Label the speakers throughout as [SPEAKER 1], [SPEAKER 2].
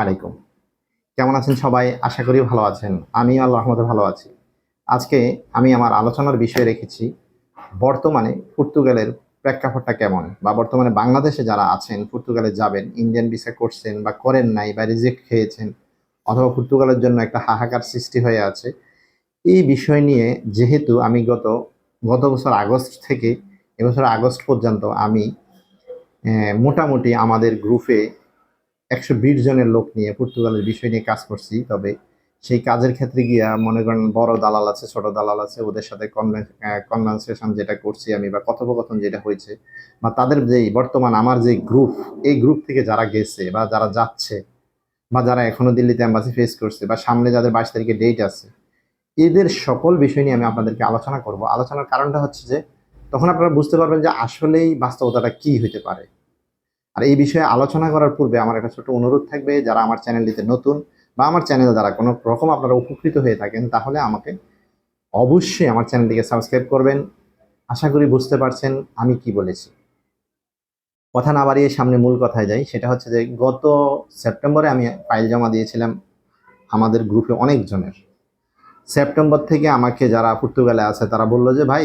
[SPEAKER 1] আলাইকুম। কেমন আছেন সবাই? আশা করি ভালো আছেন। আমিও আল্লাহর রহমতে ভালো আছি। আজকে আমি আমার আলোচনার বিষয় রেখেছি বর্তমানে পর্তুগালের প্রেক্ষাপটটা কেমন? বা বর্তমানে বাংলাদেশে যারা আছেন পর্তুগালে যাবেন, ইন্ডিয়ান ভিসা করছেন বা করেন নাই বা রিজেক্ট খেয়েছেন অথবা পর্তুগালের জন্য একটা হাহাকার সৃষ্টি হয়ে আছে। এই বিষয় নিয়ে যেহেতু আমি গত বছর আগস্ট থেকে এবছর আগস্ট পর্যন্ত আমি মোটামুটি আমাদের গ্রুপে ১২০ জনের লোক নিয়ে পর্তুগালের বিষয় নিয়ে কাজ করছি। তবে সেই কাজের ক্ষেত্রে গিয়া মনে করেন বড় দালাল আছে, ছোট দালাল আছে। ওদের সাথে কনভারসেশন যেটা করছি আমি বা কথোপকথন যেটা হয়েছে বা তাদের যেই বর্তমান আমার যে গ্রুপ, এই গ্রুপ থেকে যারা গেছে বা যারা যাচ্ছে বা যারা এখনো দিল্লিতে এম্বাসি ফেস করছে বা সামনে যাদের ২২ তারিখে ডেট আছে, এদের সকল বিষয় নিয়ে আমি আপনাদেরকে আলোচনা করব। আলোচনার কারণটা হচ্ছে যে তখন আপনারা বুঝতে পারবেন যে আসলেই বাস্তবতাটা কি হইতে পারে। আর এই বিষয়ে আলোচনা করার পূর্বে আমার একটা ছোট অনুরোধ থাকবে, যারা আমার চ্যানেলটিতে নতুন বা আমার চ্যানেল দ্বারা কোনো রকম আপনারা উপকৃত হয়ে থাকেন তাহলে আমাকে অবশ্যই আমার চ্যানেলটিকে সাবস্ক্রাইব করবেন। আশা করি বুঝতে পারছেন আমি কি বলেছি। কথা না বাড়িয়ে সামনে মূল কথায় যাই, সেটা হচ্ছে যে গত সেপ্টেম্বরে আমি ফাইল জমা দিয়েছিলাম আমাদের গ্রুপে অনেকজনের। সেপ্টেম্বর থেকে আমাকে যারা পর্তুগালে আছে তারা বললো যে ভাই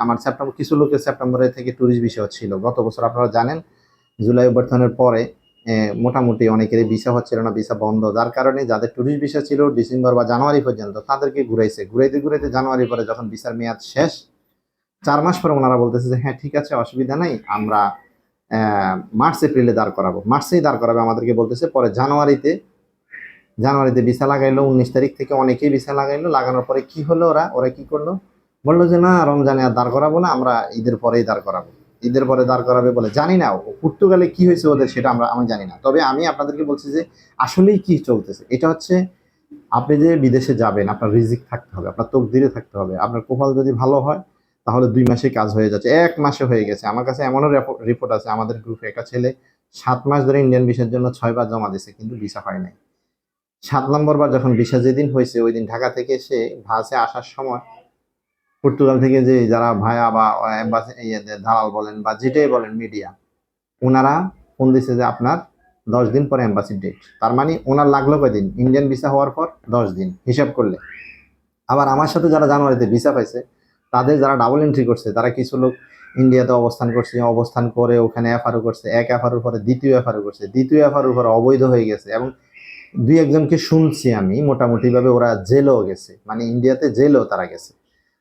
[SPEAKER 1] আমার কিছু লোকের সেপ্টেম্বরে থেকে ট্যুরিস্ট ভিসা ছিল। গত বছর আপনারা জানেন জুলাই অভ্যর্থনের পরে মোটামুটি অনেকেরই ভিসা হচ্ছিল না, ভিসা বন্ধ, যার কারণে যাদের ট্যুরিস্ট ভিসা ছিল ডিসেম্বর বা জানুয়ারি পর্যন্ত তাদেরকে ঘুরাইতে ঘুরাইতে জানুয়ারি পরে যখন ভিসার মেয়াদ শেষ, 4 মাস পরে ওনারা বলতেছে যে হ্যাঁ ঠিক আছে, অসুবিধা নাই, আমরা মার্চ এপ্রিলে দাঁড় করাবো। মার্চেই দাঁড় করাবে আমাদেরকে বলতেছে। পরে জানুয়ারিতে ভিসা লাগাইলো, 19 তারিখ থেকে অনেকেই ভিসা লাগাইলো। লাগানোর পরে কি হলো, ওরা কি করলো, বললো যে না, রমজানে আর দাঁড় করাবো না, আমরা ঈদের পরেই দাঁড় করাবো। ঈদের পরে দাঁড় করাবে বলে জানি না পর্তুগালে কি হয়েছে ওদের, সেটা আমি জানি না। তবে আমি আপনাদেরকে বলছি যে আসলেই কি চলতেছে এটা হচ্ছে, আপনি যে বিদেশে যাবেন আপনার রিজিক থাকতে হবে, আপনার তকদিরে থাকতে হবে। আপনার কপাল যদি ভালো হয় তাহলে 2 মাসে কাজ হয়ে যাচ্ছে, 1 মাসে হয়ে গেছে। আমার কাছে এমনও রিপোর্ট আছে, আমাদের গ্রুপে একটা ছেলে 7 মাস ধরে ইন্ডিয়ান ভিসার জন্য 6 বার জমা দিয়েছে কিন্তু ভিসা হয় নাই। 7 নম্বর বার যখন ভিসা যেদিন হয়েছে ওই দিন ঢাকা থেকে সে বাসে আসার সময় পর্তুগাল থেকে যে যারা ভায়া বা এম্বাসি দালাল বলেন বা যেটাই বলেন মিডিয়া, ওনারা ফোন দিছে যে আপনার 10 দিন পরে এম্বাসির ডেট। তার মানে ওনার লাগলো কয়দিন, ইন্ডিয়ান ভিসা হওয়ার পর 10 দিন হিসাব করলে। আবার আমার সাথে যারা জানুয়ারিতে ভিসা পাইছে তাদের যারা ডাবল এন্ট্রি করছে, তারা কিছু লোক ইন্ডিয়াতে অবস্থান করছে, অবস্থান করে ওখানে এফআরও করছে, এক এফআরওর পরে দ্বিতীয় এফআরও করছে, দ্বিতীয় এফআরওর পরে অবৈধ হয়ে গেছে। এবং 2-1জনকে শুনছি আমি মোটামুটি ভাবে ওরা জেলেও গেছে, মানে ইন্ডিয়াতে জেলেও তারা গেছে।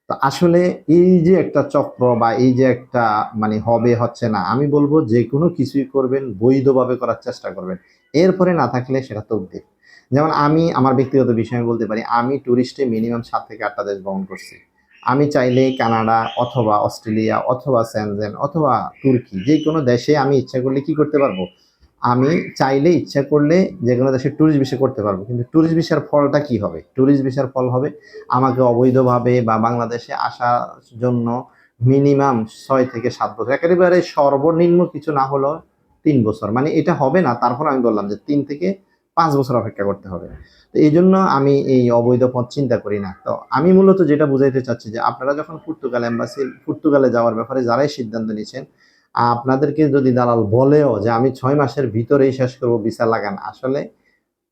[SPEAKER 1] তো আসলে এই যে একটা চক্র বা এই যে একটা মানে হবে হচ্ছে না, আমি বলবো যে কোনো কিছুই করবেন বৈধভাবে করার চেষ্টা করবেন, এরপরে না থাকলে সেটা তকদির। যেমন আমি আমার ব্যক্তিগত বিষয় বলতে পারি, আমি ট্যুরিস্টে মিনিমাম 7 থেকে 8টা দেশ ভ্রমণ করছি। আমি চাইলে কানাডা অথবা অস্ট্রেলিয়া অথবা সেনজেন অথবা তুর্কি যে কোনো দেশে আমি ইচ্ছা করলে কি করতে পারবো, আমি চাইলে ইচ্ছা করলে যে কোনো দেশে ট্যুরিস্ট ভিসা করতে পারবো। কিন্তু ট্যুরিস্ট ভিসার ফলটা কি হবে, ট্যুরিস্ট ভিসার ফল হবে আমাকে অবৈধভাবে বা বাংলাদেশে আসার জন্য মিনিমাম 6 থেকে 7 বছর, একেবারে সর্বনিম্ন কিছু না হলো 3 বছর, মানে এটা হবে না। তারপর আমি বললাম যে 3 থেকে 5 বছর অপেক্ষা করতে হবে। তো এই জন্য আমি এই অবৈধ পথ চিন্তা করি না। তো আমি মূলত যেটা বুঝাইতে চাচ্ছি যে আপনারা যখন পর্তুগালে যাওয়ার ব্যাপারে যারাই সিদ্ধান্ত নিচ্ছেন, আপনাদেরকে যদি দালাল বলেও যে আমি 6 মাসের ভিতরেই শেষ করবো ভিসা লাগান, আসলে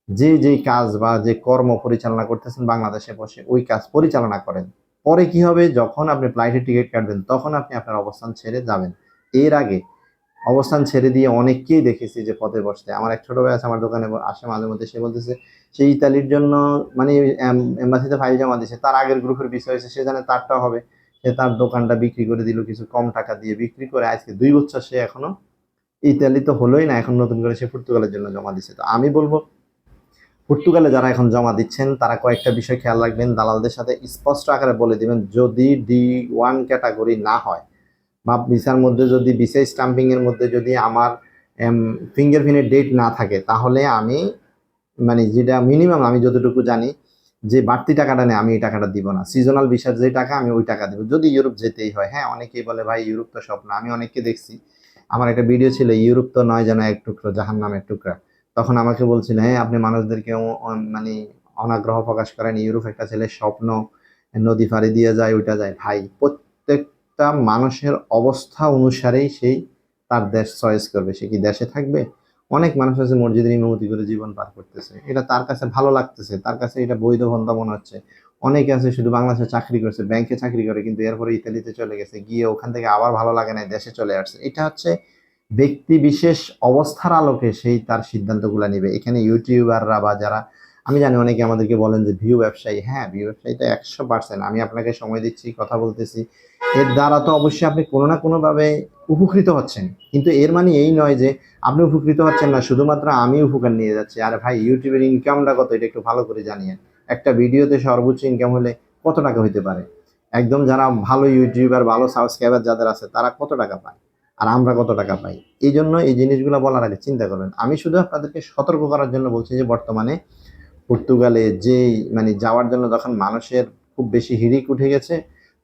[SPEAKER 1] যেই কাজ বা যে কর্ম পরিচালনা করতেছেন বাংলাদেশে বসে ওই কাজ পরিচালনা করেন। পরে কি হবে, যখন আপনি ফ্লাইটের টিকিট কাটবেন তখন আপনি আপনার অবস্থান ছেড়ে যাবেন। এর আগে অবস্থান ছেড়ে দিয়ে অনেককেই দেখেছি যে পথে বসতে। আমার এক ছোট ভাই আছে, আমার দোকানে আসে মাঝে মধ্যে, সে বলতেছে সে ইতালির জন্য মানে এম্বাসিতে ফাইল জমা দিয়েছে, তার আগের গ্রুপের বিষয় হয়েছে, সে জানে তারটা হবে, সে তার দোকানটা বিক্রি করে দিল কিছু কম টাকা দিয়ে, বিক্রি করে আজকে 2 বছর সে এখনো ইতালি তো হলোই না, এখন নতুন করে সে পর্তুগালের জন্য জমা দিচ্ছে। তো আমি বলবো পর্তুগালে যারা এখন জমা দিচ্ছেন তারা কয়েকটা বিষয় খেয়াল রাখবেন, দালালদের সাথে স্পষ্ট আকারে বলে দিবেন যদি D1 ক্যাটাগরি না হয় বা ভিসার মধ্যে যদি ভিসা স্টাম্পিং এর মধ্যে যদি আমার ফিঙ্গারপ্রিন্টের ডেট না থাকে, তাহলে আমি মানে যেটা মিনিমাম আমি যতটুকু জানি যে বাড়তি টাকাটা নেই, আমি এই টাকাটা দিব না। সিজনাল ভিসার যে টাকা আমি ওই টাকা দিব যদি ইউরোপ যেতেই হয়। হ্যাঁ, অনেকেই বলে ভাই ইউরোপ তো স্বপ্ন, আমি অনেককে দেখছি। আমার একটা ভিডিও ছিল ইউরোপ তো নয় যেন এক টুকরো জাহান্নামের টুকরা, তখন আমাকে বলছিল হ্যাঁ আপনি মানুষদেরকে মানে অনাগ্রহ প্রকাশ করেন, ইউরোপ একটা ছেলের স্বপ্ন, নদী পাড়ি দিয়ে যায় ওইটা যায়। ভাই প্রত্যেকটা মানুষের অবস্থা অনুসারেই সেই তার দেশ চয়েস করবে, সে কি দেশে থাকবে অনেক মানুষ আছে মসজিদের ইমামতি করে জীবন পার করতেছে, এটা তার কাছে ভালো লাগতেছে, তার কাছে এটা বৈধ ধন্দা মনে হচ্ছে। অনেকে আছে শুধু বাংলাদেশে চাকরি করছে, ব্যাংকে চাকরি করে, কিন্তু এরপরে ইতালিতে চলে গেছে, গিয়ে ওখান থেকে আবার ভালো লাগে না, দেশে চলে আসছে। এটা হচ্ছে ব্যক্তি বিশেষ অবস্থার আলোকে সেই তার সিদ্ধান্তগুলো নেবে। এখানে ইউটিউবাররা বা যারা, আমি জানি অনেকে আমাদেরকে বলেন যে ভিউ ব্যবসায়ী, হ্যাঁ ভিউ ব্যবসায়ী তো 100%, আমি আপনাকে সময় দিচ্ছি, কথা বলতেছি, এর দ্বারা তো অবশ্যই আপনি কোনো না কোনো ভাবে উপকৃত হচ্ছেন, কিন্তু এর মানে এই নয় যে আপনি উপকৃত হচ্ছেন না, শুধুমাত্র আমি উপকার নিয়ে যাচ্ছি। আরে ভাই, ইউটিউবের ইনকামটা কত এটা একটু ভালো করে জানিয়ে। একটা ভিডিওতে সর্বোচ্চ ইনকাম হলে কত টাকা হইতে পারে? একদম যারা ভালো ইউটিউবার, ভালো সাবস্ক্রাইবার যাদের আছে, তারা কত টাকা পায়, আর আমরা কত টাকা পাই? এই জন্য এই জিনিসগুলো বলার আগে চিন্তা করবেন। আমি শুধু আপনাদেরকে সতর্ক করার জন্য বলছি যে বর্তমানে পর্তুগালে যে মানে যাওয়ার জন্য যখন মানুষের খুব বেশি হিড়িক উঠে গেছে,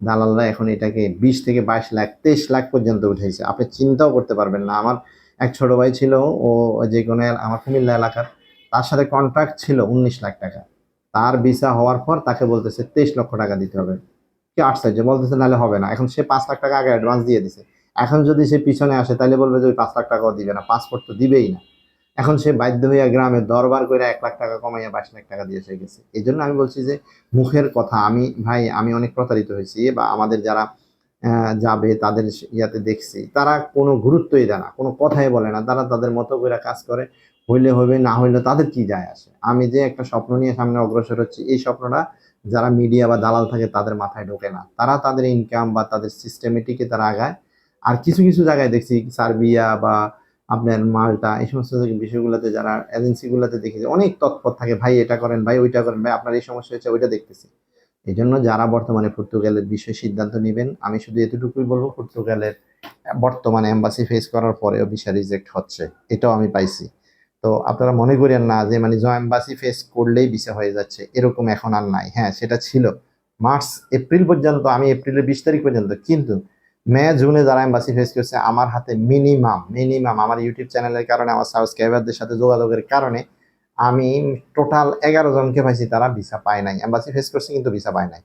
[SPEAKER 1] দালালরা এখন এটাকে 20 থেকে 22 লাখ 23 লাখ পর্যন্ত উঠেছে, আপনি চিন্তাও করতে পারবেন না। আমার এক ছোট ভাই ছিল, ও যে কোনো আমার কুমিল্লা এলাকার, তার সাথে কন্ট্রাক্ট ছিল 19 লাখ টাকা। তার ভিসা হওয়ার পর তাকে বলতেছে 23 লক্ষ টাকা দিতে হবে। কি আশ্চর্য, বলতেছে নাহলে হবে না। এখন সে 5 লাখ টাকা আগে অ্যাডভান্স দিয়ে দিছে, এখন যদি সে পিছনে আসে তাহলে বলবে যে ওই 5 লাখ টাকাও দিবে না, পাসপোর্ট তো দিবেই না। এখন সে বাধ্য হইয়া গ্রামে দরবার করে 1 লাখ টাকা কমাইয়া 22 লাখ টাকা দিয়ে সে গেছে। এই জন্য আমি বলছি যে মুখের কথা, আমি ভাই আমি অনেক প্রতারিত হয়েছি, বা আমাদের যারা যাবে তাদের ইয়াতে দেখছি, তারা কোনো গুরুত্বই দেয় না, কোনো কথাই বলে না, তারা তাদের মতো করে কাজ করে, হইলে হবে, না হইলে তাদের কি যায় আসে। আমি যে একটা স্বপ্ন নিয়ে সামনে অগ্রসর হচ্ছি, এই স্বপ্নটা যারা মিডিয়া বা দালাল থাকে তাদের মাথায় ঢোকে না, তারা তাদের ইনকাম বা তাদের সিস্টেমেটিকে তারা আগায়। আর কিছু কিছু জায়গায় দেখছি সার্বিয়া বা আপনার মাল্টা, এই সমস্ত বিষয়গুলোতে যারা এজেন্সিগুলোতে দেখেছি অনেক তৎপর থাকে, ভাই এটা করেন, ভাই ওইটা করেন, ভাই আপনার এই সমস্যা হয়েছে, ওইটা দেখতেছি। এই জন্য যারা বর্তমানে পর্তুগালের বিষয়ে সিদ্ধান্ত নেবেন, আমি শুধু এতটুকুই বলবো, পর্তুগালের বর্তমানে এম্বাসি ফেস করার পরেও ভিসা রিজেক্ট হচ্ছে, এটাও আমি পাইছি। তো আপনারা মনে করেন না যে মানে এম্বাসি ফেস করলেই ভিসা হয়ে যাচ্ছে, এরকম এখন আর নাই। হ্যাঁ সেটা ছিল মার্চ এপ্রিল পর্যন্ত, আমি এপ্রিলের 20 তারিখ পর্যন্ত, কিন্তু মে জুনে যারা এম্বাসি ফেস করছে, আমার হাতে মিনিমাম মিনিমাম আমার ইউটিউব চ্যানেলের কারণে, আমার সাবস্ক্রাইবারদের সাথে যোগাযোগের কারণে আমি টোটাল 11 জনকে পাইছি, তারা ভিসা পায় নাই, এম্বাসি ফেস করছে কিন্তু ভিসা পায় নাই।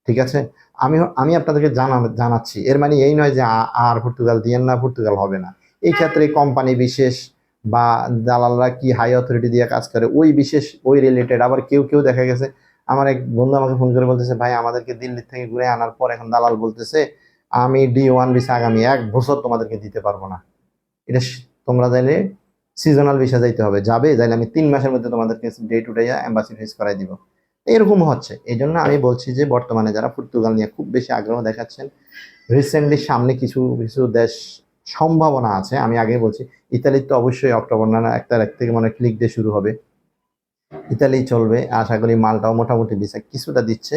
[SPEAKER 1] ঠিক আছে, আমি আমি আপনাদেরকে জানাচ্ছি, এর মানে এই নয় যে আর পর্তুগাল দিয়েন না, পর্তুগাল হবে না। এই ক্ষেত্রে কোম্পানি বিশেষ বা দালালরা কি হাই অথরিটি দিয়ে কাজ করে, ওই বিশেষ ওই রিলেটেড। আবার কেউ কেউ দেখা গেছে, আমার এক বন্ধু আমাকে ফোন করে বলতেছে, ভাই আমাদেরকে দিল্লি থেকে ঘুরে আনার পর এখন দালাল বলতেছে আমি D1 ভিসা আগামী 1 বছর তোমাদেরকে দিতে পারবো না। এটা তোমরা চাইলে সিজনাল ভিসা যাইতে হবে, যাবে যাইলে আমি 3 মাসের মধ্যে তোমাদেরকে ডেট উঠাইয়া এম্বাসি ফেস করাই দিব। এরকম হচ্ছে। এই জন্য আমি বলছি যে বর্তমানে যারা পর্তুগাল নিয়ে খুব বেশি আগ্রহ দেখাচ্ছেন, রিসেন্টলি সামনে কিছু কিছু দেশ সম্ভাবনা আছে। আমি আগে বলছি, ইতালির তো অবশ্যই অক্টোবর না 1 তারিখ থেকে মনে হয় ক্লিক ডে শুরু হবে, ইতালি চলবে, আশা করি মালটাও মোটামুটি ভিসা কিছুটা দিচ্ছে।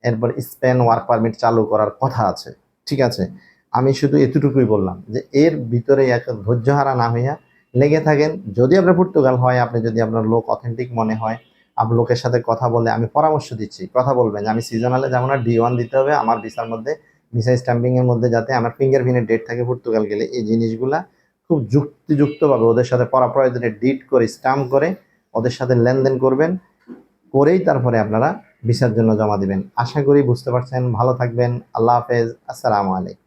[SPEAKER 1] এরপর স্পেন ওয়ার্ক পারমিট চালু করার কথা আছে। ঠিক আছে, আমি শুধু এতটুকুই বললাম যে এর ভিতরে এক ধৈর্যহারা না হইয়া লেগে থাকেন। যদি আপনার পর্তুগাল হয়, আপনি যদি আপনার লোক অথেন্টিক মনে হয়, আপনার লোকের সাথে কথা বলে, আমি পরামর্শ দিচ্ছি, কথা বলবেন যে আমি সিজনালে যাবো না, D1 দিতে হবে আমার ভিসার মধ্যে, ভিসা স্ট্যাম্পিং এর মধ্যে যাতে আমার ফিঙ্গারপ্রিন্টের ডেট থাকে পর্তুগাল গেলে। এই জিনিসগুলা খুব যুক্তিযুক্তভাবে ওদের সাথে প্রয়োজনে ডিট করে স্ট্যাম্প করে ওদের সাথে লেনদেন করবেন, করেই তারপরে আপনারা ভিসার জন্য জমা দিবেন। আশা করি বুঝতে পারছেন। ভালো থাকবেন। আল্লাহ হাফেজ। আসসালামু আলাইকুম।